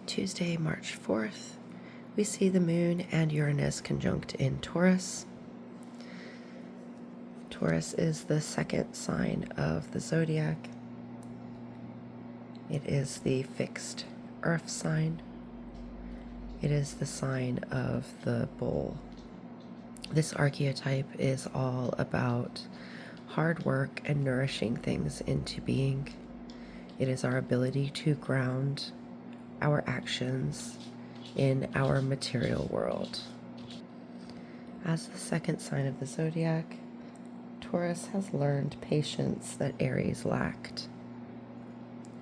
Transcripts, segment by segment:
Tuesday, March 4th, we see the Moon and Uranus conjunct in Taurus. Taurus is the second sign of the zodiac. It is the fixed earth sign. It is the sign of the bull. This archetype is all about hard work and nourishing things into being. It is our ability to ground our actions in our material world. As the second sign of the zodiac, Taurus has learned patience that Aries lacked.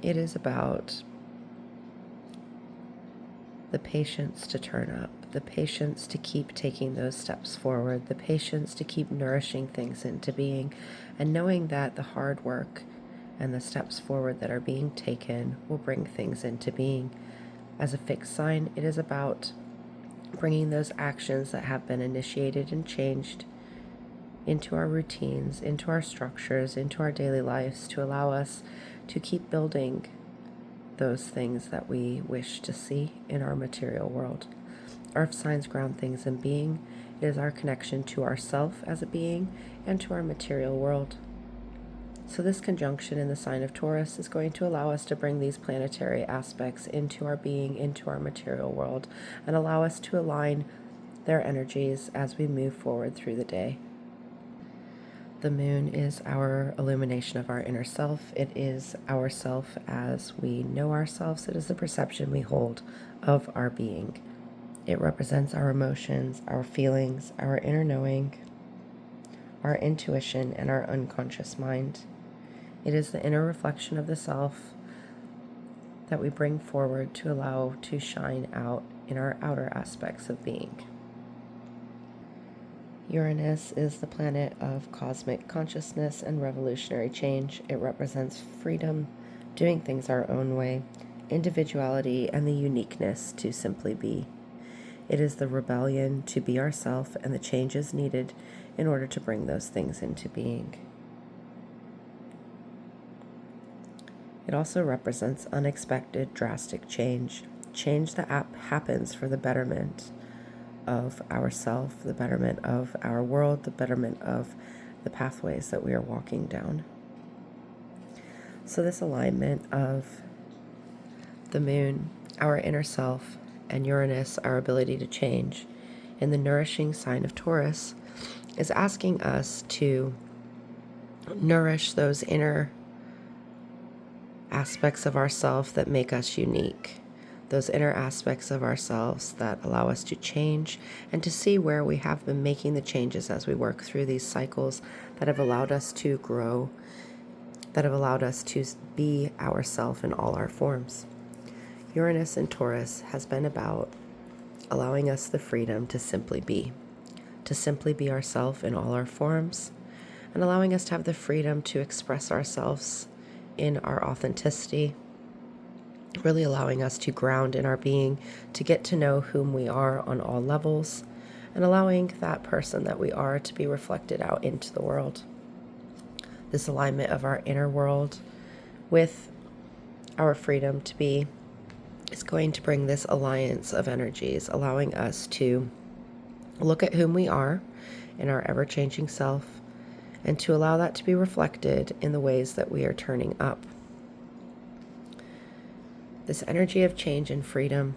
It is about the patience to turn up, the patience to keep taking those steps forward, the patience to keep nourishing things into being, and knowing that the hard work and the steps forward that are being taken will bring things into being. As a fixed sign, it is about bringing those actions that have been initiated and changed into our routines, into our structures, into our daily lives to allow us to keep building those things that we wish to see in our material world. Earth signs ground things in being. It is our connection to ourself as a being and to our material world. So this conjunction in the sign of Taurus is going to allow us to bring these planetary aspects into our being, into our material world, and allow us to align their energies as we move forward through the day. The moon is our illumination of our inner self. It is ourself as we know ourselves. It is the perception we hold of our being. It represents our emotions, our feelings, our inner knowing, our intuition, and our unconscious mind. It is the inner reflection of the self that we bring forward to allow to shine out in our outer aspects of being. Uranus is the planet of cosmic consciousness and revolutionary change. It represents freedom, doing things our own way, individuality, and the uniqueness to simply be. It is the rebellion to be ourself and the changes needed in order to bring those things into being. It also represents unexpected, drastic change that happens for the betterment of ourself, the betterment of our world, the betterment of the pathways that we are walking down. So this alignment of the moon, our inner self, and Uranus, our ability to change, in the nourishing sign of Taurus, is asking us to nourish those inner aspects of ourself that make us unique, those inner aspects of ourselves that allow us to change and to see where we have been making the changes as we work through these cycles that have allowed us to grow, that have allowed us to be ourself in all our forms. Uranus in Taurus has been about allowing us the freedom to simply be ourselves in all our forms, and allowing us to have the freedom to express ourselves in our authenticity, really allowing us to ground in our being, to get to know whom we are on all levels, and allowing that person that we are to be reflected out into the world. This alignment of our inner world with our freedom to be is going to bring this alliance of energies, allowing us to look at whom we are in our ever-changing self, and to allow that to be reflected in the ways that we are turning up. This energy of change and freedom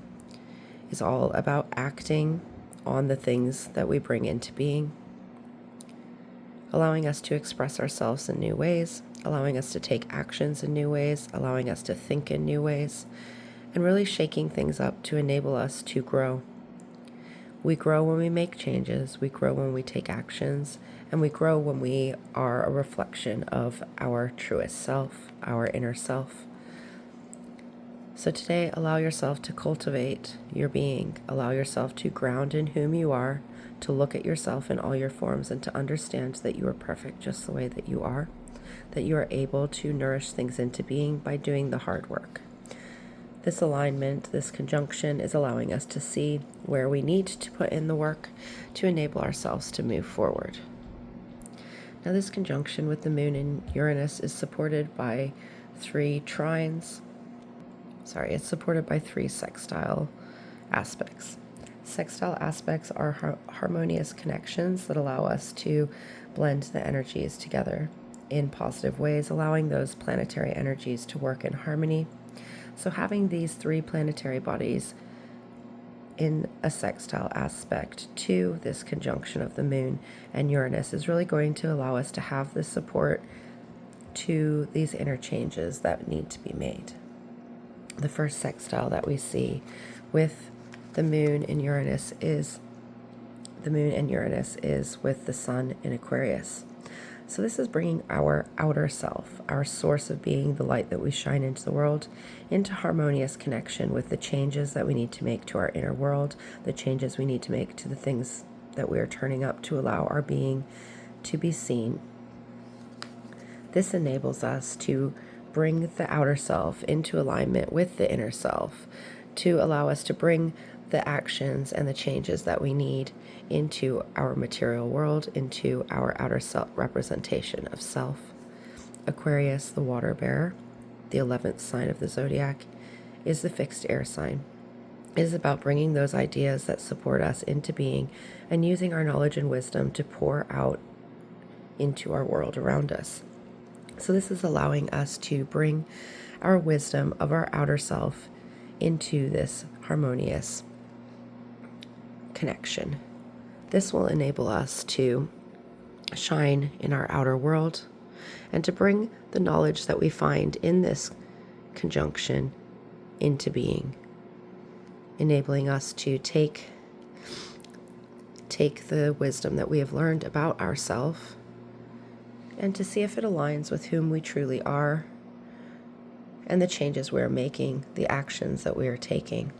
is all about acting on the things that we bring into being, allowing us to express ourselves in new ways, allowing us to take actions in new ways, allowing us to think in new ways, and really shaking things up to enable us to grow. We grow when we make changes, we grow when we take actions, and we grow when we are a reflection of our truest self, our inner self. So today, allow yourself to cultivate your being. Allow yourself to ground in whom you are, to look at yourself in all your forms, and to understand that you are perfect just the way that you are, that you are able to nourish things into being by doing the hard work. This alignment, this conjunction, is allowing us to see where we need to put in the work to enable ourselves to move forward. Now, this conjunction with the Moon and Uranus is supported by 3 trines. It's supported by 3 sextile aspects. Sextile aspects are harmonious connections that allow us to blend the energies together in positive ways, allowing those planetary energies to work in harmony. So having these 3 planetary bodies in a sextile aspect to this conjunction of the Moon and Uranus is really going to allow us to have the support to these interchanges that need to be made. The first sextile that we see with the Moon and Uranus is with the Sun in Aquarius. So this is bringing our outer self, our source of being, the light that we shine into the world, into harmonious connection with the changes that we need to make to our inner world, the changes we need to make to the things that we are turning up to allow our being to be seen. This enables us to bring the outer self into alignment with the inner self, to allow us to bring the actions and the changes that we need into our material world, into our outer self representation of self. Aquarius, the water bearer, the 11th sign of the zodiac, is the fixed air sign. It is about bringing those ideas that support us into being and using our knowledge and wisdom to pour out into our world around us. So this is allowing us to bring our wisdom of our outer self into this harmonious connection. This will enable us to shine in our outer world and to bring the knowledge that we find in this conjunction into being, enabling us to take the wisdom that we have learned about ourselves and to see if it aligns with whom we truly are and the changes we are making, the actions that we are taking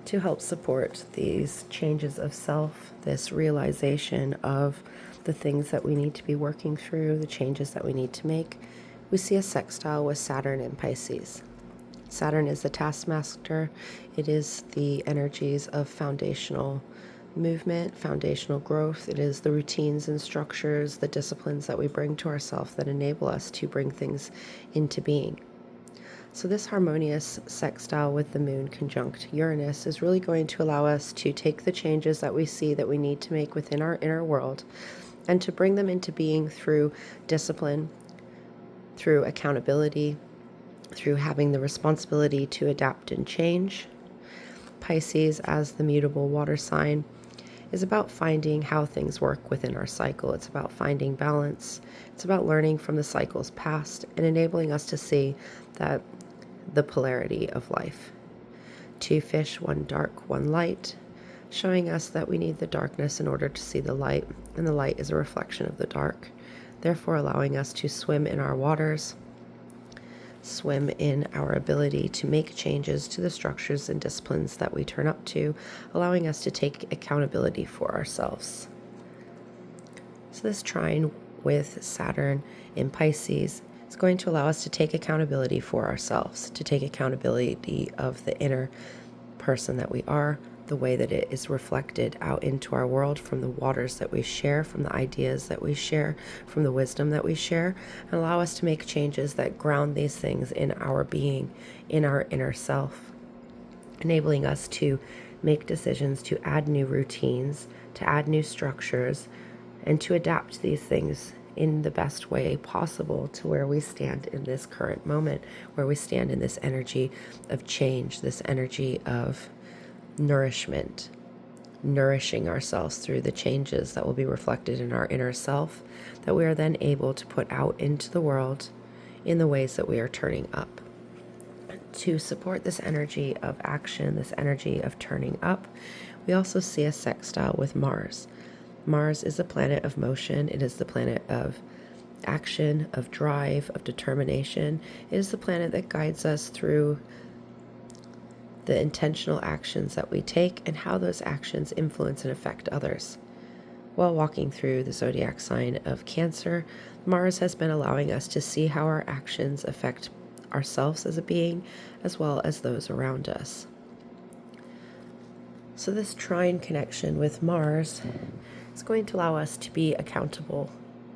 to help support these changes of self, this realization of the things that we need to be working through, the changes that we need to make. We see a sextile with Saturn in Pisces. Saturn is the taskmaster. It is the energies of foundational movement, foundational growth. It is the routines and structures, the disciplines that we bring to ourselves that enable us to bring things into being. So this harmonious sextile with the Moon conjunct Uranus is really going to allow us to take the changes that we see that we need to make within our inner world and to bring them into being through discipline, through accountability, through having the responsibility to adapt and change. Pisces, as the mutable water sign, is about finding how things work within our cycle. It's about finding balance. It's about learning from the cycles past and enabling us to see that the polarity of life. 2 fish, 1 dark, 1 light, showing us that we need the darkness in order to see the light, and the light is a reflection of the dark, therefore allowing us to swim in our waters, swim in our ability to make changes to the structures and disciplines that we turn up to, allowing us to take accountability for ourselves. So this trine with Saturn in Pisces is going to allow us to take accountability for ourselves, to take accountability of the inner person that we are, the way that it is reflected out into our world from the waters that we share, from the ideas that we share, from the wisdom that we share, and allow us to make changes that ground these things in our being, in our inner self, enabling us to make decisions to add new routines, to add new structures, and to adapt these things in the best way possible to where we stand in this current moment, where we stand in this energy of change, this energy of nourishment, nourishing ourselves through the changes that will be reflected in our inner self, that we are then able to put out into the world in the ways that we are turning up. To support this energy of action, this energy of turning up, we also see a sextile with Mars. Mars is a planet of motion. It is the planet of action, of drive, of determination. It is the planet that guides us through the intentional actions that we take and how those actions influence and affect others. While walking through the zodiac sign of Cancer, Mars has been allowing us to see how our actions affect ourselves as a being, as well as those around us. So this trine connection with Mars is going to allow us to be accountable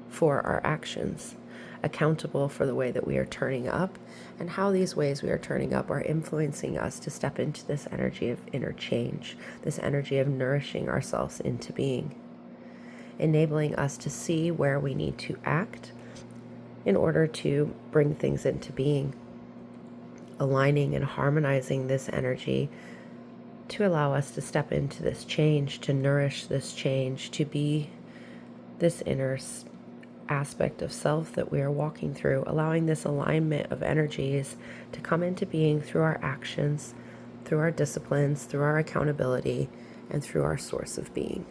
for our actions, accountable for the way that we are turning up, and how these ways we are turning up are influencing us to step into this energy of interchange, this energy of nourishing ourselves into being, enabling us to see where we need to act in order to bring things into being, aligning and harmonizing this energy to allow us to step into this change, to nourish this change, to be this inner aspect of self that we are walking through, allowing this alignment of energies to come into being through our actions, through our disciplines, through our accountability, and through our source of being.